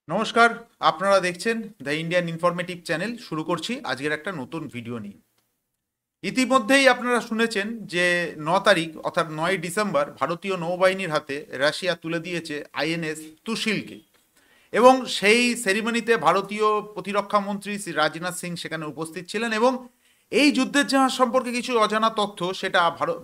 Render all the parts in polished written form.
নমস্কার। আপনারা দেখছেন দ্য ইন্ডিয়ান ইনফরমেটিভ চ্যানেল। শুরু করছি আজকের একটা নতুন ভিডিও নিয়ে। ইতিমধ্যেই আপনারা শুনেছেন যে 9 তারিখ অর্থাৎ 9 ডিসেম্বর ভারতীয় নৌবাহিনীর হাতে রাশিয়া তুলে দিয়েছে আইএনএস তুশিলকে, এবং সেই সেরিমনিতে ভারতীয় প্রতিরক্ষা মন্ত্রী শ্রী রাজনাথ সিং সেখানে উপস্থিত ছিলেন। এবং এই যুদ্ধের জাহাজ সম্পর্কে কিছু অজানা তথ্য, সেটা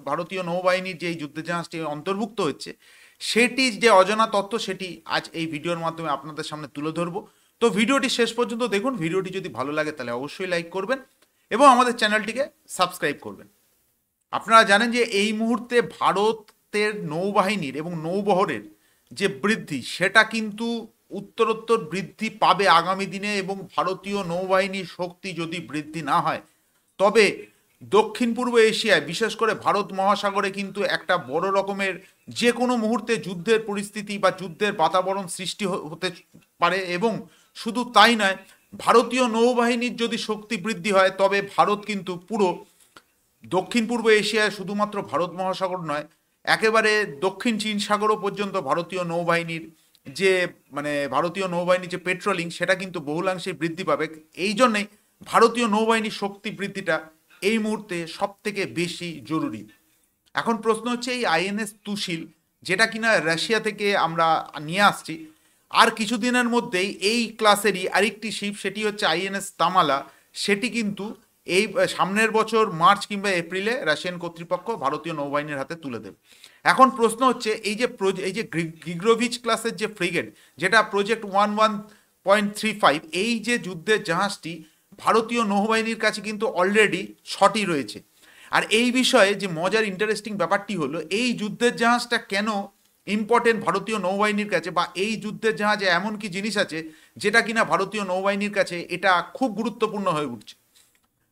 ভারতীয় নৌবাহিনীর যে এই যুদ্ধের জাহাজটি অন্তর্ভুক্ত হচ্ছে সেটি যে অজানা তথ্য সেটি আজ এই ভিডিওর মাধ্যমে আপনাদের সামনে তুলে ধরবো। তো ভিডিওটি শেষ পর্যন্ত দেখুন। ভিডিওটি যদি ভালো লাগে তাহলে অবশ্যই লাইক করবেন এবং আমাদের চ্যানেলটিকে সাবস্ক্রাইব করবেন। আপনারা জানেন যে এই মুহূর্তে ভারতের নৌবাহিনীর এবং নৌবহরের যে বৃদ্ধি সেটা কিন্তু উত্তরোত্তর বৃদ্ধি পাবে আগামী দিনে, এবং ভারতীয় নৌবাহিনীর শক্তি যদি বৃদ্ধি না হয় তবে দক্ষিণ পূর্ব এশিয়ায় বিশেষ করে ভারত মহাসাগরে কিন্তু একটা বড় রকমের যে কোনো মুহূর্তে যুদ্ধের পরিস্থিতি বা যুদ্ধের বাতাবরণ সৃষ্টি হতে পারে। এবং শুধু তাই নয়, ভারতীয় নৌবাহিনীর যদি শক্তি বৃদ্ধি হয় তবে ভারত কিন্তু পুরো দক্ষিণ পূর্ব এশিয়ায় শুধুমাত্র ভারত মহাসাগর নয়, একেবারে দক্ষিণ চীন সাগরও পর্যন্ত ভারতীয় নৌবাহিনীর যে ভারতীয় নৌবাহিনীর যে পেট্রোলিং সেটা কিন্তু বহুলাংশে বৃদ্ধি পাবে। এই জন্যেই ভারতীয় নৌবাহিনীর শক্তি বৃদ্ধিটা এই মুহূর্তে সব থেকে বেশি জরুরি। এখন প্রশ্ন হচ্ছে এই আইএনএস তুশিল, যেটা কিনা রাশিয়া থেকে আমরা নিয়ে আসছি, আর কিছুদিনের মধ্যেই এই ক্লাসেরই আরেকটি শিপ, সেটি হচ্ছে আইএনএস তামালা, সেটি কিন্তু এই সামনের বছর মার্চ কিংবা এপ্রিলে রাশিয়ান কর্তৃপক্ষ ভারতীয় নৌবাহিনীর হাতে তুলে দেবে। এখন প্রশ্ন হচ্ছে এই যে গিগ্রোভিচ ক্লাসের যে ফ্রিগেট, যেটা প্রজেক্ট 11.35, এই যে যুদ্ধের জাহাজটি ভারতীয় নৌবাহিনীর কাছে কিন্তু অলরেডি ছটি রয়েছে। আর এই বিষয়ে যে মজার ইন্টারেস্টিং ব্যাপারটি হলো, এই যুদ্ধের জাহাজটা কেন ইম্পর্টেন্ট ভারতীয় নৌবাহিনীর কাছে, বা এই যুদ্ধের জাহাজে এমন কি জিনিস আছে যেটা কিনা ভারতীয় নৌবাহিনীর কাছে এটা খুব গুরুত্বপূর্ণ হয়ে উঠছে।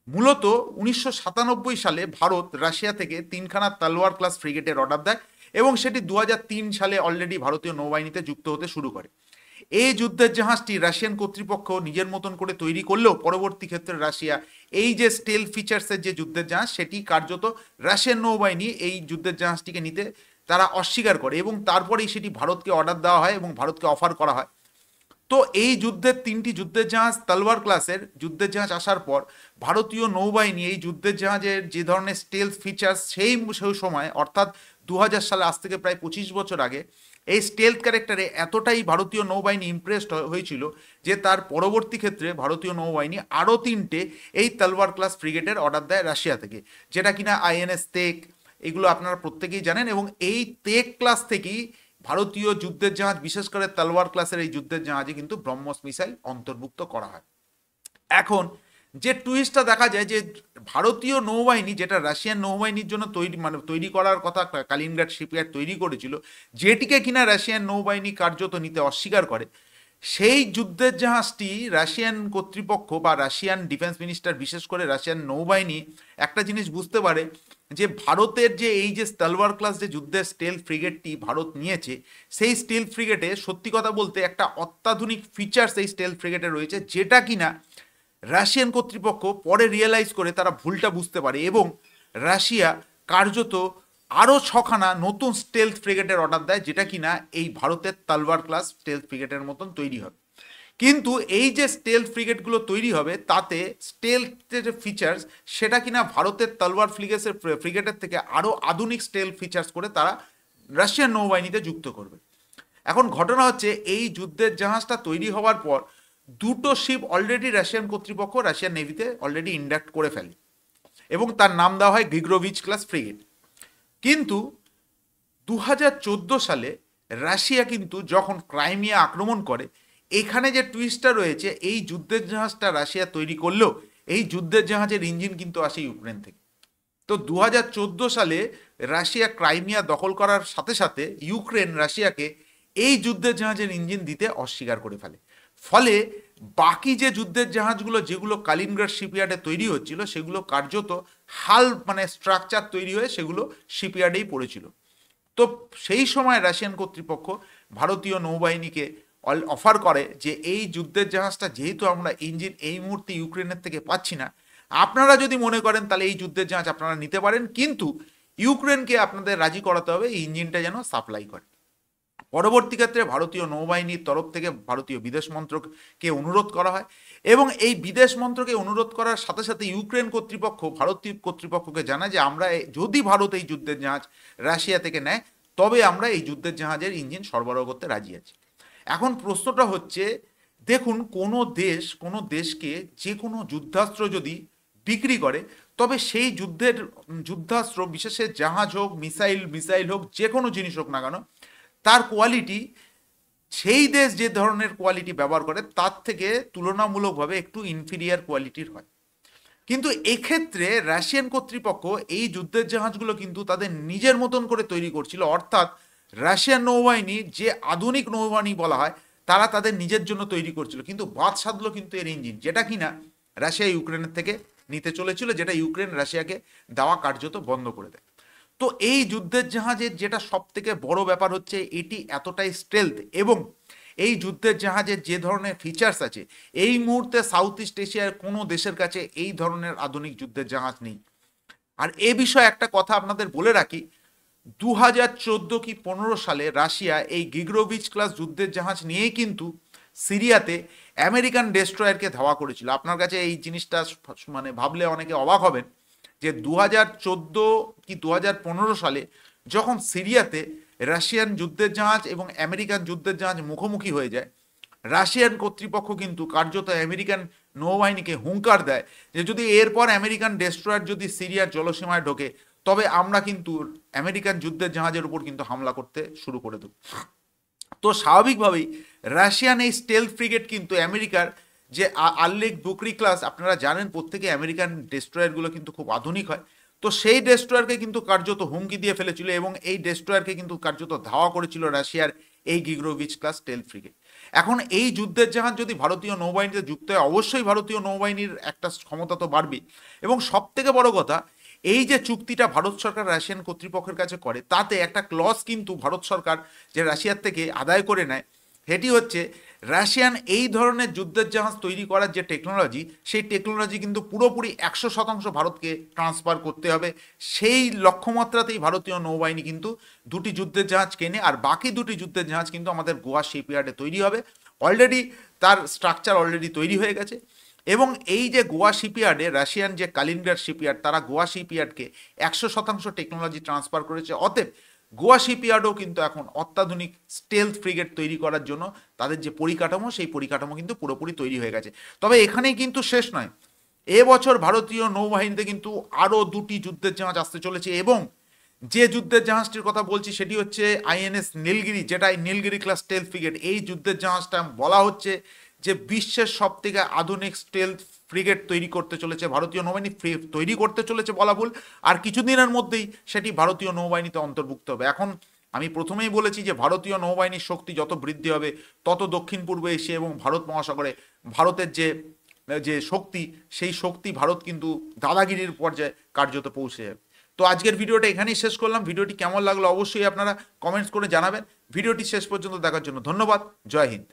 মূলত 1997 সালে ভারত রাশিয়া থেকে 3খানা তলোয়ার ক্লাস ফ্রিগেটের অর্ডার দেয়, এবং সেটি 2003 সালে অলরেডি ভারতীয় নৌবাহিনীতে যুক্ত হতে শুরু করে। এই যুদ্ধের জাহাজটি রাশিয়ান কর্তৃপক্ষ নিজের মতন করে তৈরি করলেও পরবর্তী ক্ষেত্রে রাশিয়া এই যে স্টেল ফিচার্সের যে যুদ্ধের জাহাজ, সেটি কার্যত রাশিয়ান নৌবাহিনী এই যুদ্ধের জাহাজটিকে নিতে তারা অস্বীকার করে, এবং তারপরেই সেটি ভারতকে অর্ডার দেওয়া হয় এবং ভারতকে অফার করা হয়। তো এই যুদ্ধের 3টি যুদ্ধের জাহাজ তলোয়ার ক্লাসের যুদ্ধের জাহাজ আসার পর ভারতীয় নৌবাহিনী এই যুদ্ধের জাহাজের যে ধরনের স্টেলথ ফিচার্স সেই সময় অর্থাৎ 2000 সালে, আজ থেকে প্রায় 25 বছর আগে, এই স্টেলথ ক্যারেক্টারে এতটাই ভারতীয় নৌবাহিনী ইমপ্রেসড হয়েছিল যে তার পরবর্তী ক্ষেত্রে ভারতীয় নৌবাহিনী আরও 3টে এই তলোয়ার ক্লাস ফ্রিগেটের অর্ডার দেয় রাশিয়া থেকে, যেটা কিনা আইএনএস তেক, এগুলো আপনারা প্রত্যেকেই জানেন। এবং এই তেক ক্লাস থেকেই ভারতীয় যুদ্ধের জাহাজ, বিশেষ করে তলোয়ার ক্লাসের এই যুদ্ধের জাহাজে কিন্তু ব্রহ্মস মিসাইল অন্তর্ভুক্ত করা হয়। এখন যে টুইস্টটা দেখা যায় যে ভারতীয় নৌবাহিনী, যেটা রাশিয়ান নৌবাহিনীর জন্য তৈরি করার কথা কালিনগ্রাড শিপইয়ার্ড তৈরি করেছিল, যেটিকে কিনা রাশিয়ান নৌবাহিনী কার্যত নিতে অস্বীকার করে, সেই যুদ্ধের জাহাজটি রাশিয়ান কর্তৃপক্ষ বা রাশিয়ান ডিফেন্স মিনিস্টার, বিশেষ করে রাশিয়ান নৌবাহিনী একটা জিনিস বুঝতে পারে যে ভারতের যে এই যে তলোয়ার ক্লাস যে যুদ্ধের স্টিল ফ্রিগেটটি ভারত নিয়েছে, সেই স্টিল ফ্রিগেটে সত্যি কথা বলতে একটা অত্যাধুনিক ফিচার্স এই স্টিল ফ্রিগেটে রয়েছে, যেটা কিনা রাশিয়ান কর্তৃপক্ষ পরে রিয়েলাইজ করে তারা ভুলটা বুঝতে পারে, এবং রাশিয়া কার্যত আরও 6খানা নতুন স্টেলথ ফ্রিগেটের অর্ডার দেয়, যেটা কিনা এই ভারতের তলোয়ার ক্লাস স্টেলথ ফ্রিগেটের মতন তৈরি হবে। কিন্তু এই যে স্টেলথ ফ্রিগেটগুলো তৈরি হবে তাতে স্টেলথের যে ফিচার্স সেটা কিনা ভারতের তলোয়ার ফ্রিগেটের থেকে আরও আধুনিক স্টেলথ ফিচার্স করে তারা রাশিয়ান নৌবাহিনীতে যুক্ত করবে। এখন ঘটনা হচ্ছে, এই যুদ্ধের জাহাজটা তৈরি হওয়ার পর 2টো শিপ অলরেডি রাশিয়ান কর্তৃপক্ষ রাশিয়ান নেভিতে অলরেডি ইন্ডাক্ট করে ফেলে, এবং তার নাম দেওয়া হয় গ্রিগোভিচ ক্লাস ফ্রিগেট। কিন্তু 2014 সালে রাশিয়া কিন্তু যখন ক্রাইমিয়া আক্রমণ করে, এখানে যে টুইস্টটা রয়েছে, এই যুদ্ধের জাহাজটা রাশিয়া তৈরি করলেও এই যুদ্ধের জাহাজের ইঞ্জিন কিন্তু আসে ইউক্রেন থেকে। তো 2014 সালে রাশিয়া ক্রাইমিয়া দখল করার সাথে সাথে ইউক্রেন রাশিয়াকে এই যুদ্ধের জাহাজের ইঞ্জিন দিতে অস্বীকার করে ফেলে। ফলে বাকি যে যুদ্ধের জাহাজগুলো যেগুলো কালিনগ্রাড শিপইয়ার্ডে তৈরি হচ্ছিল, সেগুলো কার্যত হাল স্ট্রাকচার তৈরি হয়ে সেগুলো শিপইয়ার্ডেই পড়েছিল। তো সেই সময় রাশিয়ান কর্তৃপক্ষ ভারতীয় নৌবাহিনীকে অফার করে যে এই যুদ্ধের জাহাজটা যেহেতু আমরা ইঞ্জিন এই মুহূর্তে ইউক্রেনের থেকে পাচ্ছি না, আপনারা যদি মনে করেন তাহলে এই যুদ্ধের জাহাজ আপনারা নিতে পারেন, কিন্তু ইউক্রেনকে আপনাদের রাজি করাতে হবে এই ইঞ্জিনটা যেন সাপ্লাই করে। পরবর্তী ক্ষেত্রে ভারতীয় নৌবাহিনীর তরফ থেকে ভারতীয় বিদেশ মন্ত্রককে অনুরোধ করা হয় এবং এই বিদেশ মন্ত্রকে অনুরোধ করার সাথে সাথে ইউক্রেন কর্তৃপক্ষ ভারতীয় কর্তৃপক্ষকে জানায় যে আমরা যদি ভারত এই যুদ্ধের জাহাজ রাশিয়া থেকে নেয় তবে আমরা এই যুদ্ধের জাহাজের ইঞ্জিন সরবরাহ করতে রাজি আছি। এখন প্রশ্নটা হচ্ছে, দেখুন কোনো দেশকে যে কোনো যুদ্ধাস্ত্র যদি বিক্রি করে তবে সেই যুদ্ধাস্ত্র বিশেষে জাহাজ হোক মিসাইল হোক যে কোনো জিনিস হোক না কেন তার কোয়ালিটি সেই দেশ যে ধরনের কোয়ালিটি ব্যবহার করে তার থেকে তুলনামূলকভাবে একটু ইনফিরিয়ার কোয়ালিটির হয়। কিন্তু এক্ষেত্রে রাশিয়ান কর্তৃপক্ষ এই যুদ্ধের জাহাজগুলো কিন্তু তাদের নিজের মতন করে তৈরি করছিল, অর্থাৎ রাশিয়ান নৌবাহিনী যে আধুনিক নৌবাহিনী বলা হয় তারা তাদের নিজের জন্য তৈরি করছিল, কিন্তু বাদ সাধলো কিন্তু এর ইঞ্জিন, যেটা কিনা রাশিয়া ইউক্রেনের থেকে নিতে চলেছিল, যেটা ইউক্রেন রাশিয়াকে দেওয়া কার্যত বন্ধ করে দেয়। তো এই যুদ্ধের জাহাজের যেটা সব থেকে বড় ব্যাপার হচ্ছে এটি এতটাই স্টেলথ এবং এই যুদ্ধের জাহাজের যে ধরনের ফিচার্স আছে এই মুহূর্তে সাউথ ইস্ট এশিয়ার কোনো দেশের কাছে এই ধরনের আধুনিক যুদ্ধের জাহাজ নেই। আর এ বিষয়ে একটা কথা আপনাদের বলে রাখি, 2014 কি 15 সালে রাশিয়া এই গিগ্রোভিচ ক্লাস যুদ্ধের জাহাজ নিয়েই কিন্তু সিরিয়াতে আমেরিকান ডেস্ট্রয়ারকে ধাওয়া করেছিল। আপনার কাছে এই জিনিসটা মানে ভাবলে অনেকে অবাক হবেন যে 2014 কি 2015 সালে যখন সিরিয়াতে রাশিয়ান যুদ্ধের জাহাজ এবং আমেরিকান যুদ্ধের জাহাজ মুখোমুখি হয়ে যায়, রাশিয়ান কর্তৃপক্ষ কিন্তু কার্যত আমেরিকান নৌবাহিনীকে হুঙ্কার দেয় যে যদি এরপর আমেরিকান ডেস্ট্রয়ার যদি সিরিয়ার জলসীমায় ঢোকে তবে আমরা কিন্তু আমেরিকান যুদ্ধের জাহাজের উপর কিন্তু হামলা করতে শুরু করে দেব। তো স্বাভাবিকভাবেই রাশিয়ান এই স্টেলথ ফ্রিগেট কিন্তু আমেরিকার যে আর্লেক বুকরি ক্লাস, আপনারা জানেন প্রত্যেকে আমেরিকান ডেস্ট্রয়ারগুলো কিন্তু খুব আধুনিক হয়, তো সেই ডেস্ট্রয়ারকে কিন্তু কার্যত হুমকি দিয়ে ফেলেছিল এবং এই ডেস্ট্রয়ারকে কিন্তু কার্যত ধাওয়া করেছিল রাশিয়ার এই গিগ্রোভিচ ক্লাস স্টেলথ ফ্রিগেট। এখন এই যুদ্ধের জাহাজ যদি ভারতীয় নৌবাহিনীতে যুক্ত হয় অবশ্যই ভারতীয় নৌবাহিনীর একটা ক্ষমতা তো বাড়বে এবং সব থেকে বড় কথা এই যে চুক্তিটা ভারত সরকার রাশিয়ান কর্তৃপক্ষের কাছে করে তাতে একটা ক্লজ কিন্তু ভারত সরকার যে রাশিয়ার থেকে আদায় করে নেয়, সেটি হচ্ছে রাশিয়ান এই ধরনের যুদ্ধের জাহাজ তৈরি করার যে টেকনোলজি সেই টেকনোলজি কিন্তু পুরোপুরি 100% ভারতকে ট্রান্সফার করতে হবে। সেই লক্ষ্যমাত্রাতেই ভারতীয় নৌবাহিনী কিন্তু দুটি যুদ্ধের জাহাজ কেনে আর বাকি দুটি যুদ্ধের জাহাজ কিন্তু আমাদের গোয়া শিপইয়ার্ডে তৈরি হবে। অলরেডি তার স্ট্রাকচার অলরেডি তৈরি হয়ে গেছে এবং এই যে গোয়া শিপইয়ার্ডে রাশিয়ান যে কালিনগ্রাড শিপইয়ার্ড তারা গোয়া শিপইয়ার্ডকে 100% টেকনোলজি ট্রান্সফার করেছে। অতএব গোয়া শিপইয়ার্ডও কিন্তু এখন অত্যাধুনিক স্টেলথ ফ্রিগেট তৈরি করার জন্য তাদের যে পরিকাঠামো সেই পরিকাঠামো কিন্তু পুরোপুরি তৈরি হয়ে গেছে। তবে এখানেই কিন্তু শেষ নয়, এবছর ভারতীয় নৌবাহিনীতে কিন্তু আরও দুটি যুদ্ধের জাহাজ আসতে চলেছে এবং যে যুদ্ধের জাহাজটির কথা বলছি সেটি হচ্ছে আইএনএস নীলগিরি, যেটা নীলগিরি ক্লাস স্টেলথ ফ্রিগেট। এই যুদ্ধের জাহাজটা বলা হচ্ছে যে বিশ্বের সব থেকে আধুনিক স্টেলথ ফ্রিগেট তৈরি করতে চলেছে ভারতীয় নৌবাহিনী, তৈরি করতে চলেছে বলা ভুল, আর কিছুদিনের মধ্যেই সেটি ভারতীয় নৌবাহিনীতে অন্তর্ভুক্ত হবে। এখন আমি প্রথমেই বলেছি যে ভারতীয় নৌবাহিনীর শক্তি যত বৃদ্ধি হবে তত দক্ষিণ পূর্ব এশিয়া এবং ভারত মহাসাগরে ভারতের যে যে শক্তি সেই শক্তি ভারত কিন্তু দাদাগিরির পর্যায়ে কার্যত পৌঁছে যাবে। তো আজকের ভিডিওটা এখানেই শেষ করলাম। ভিডিওটি কেমন লাগলো অবশ্যই আপনারা কমেন্টস করে জানাবেন। ভিডিওটি শেষ পর্যন্ত দেখার জন্য ধন্যবাদ। জয় হিন্দ।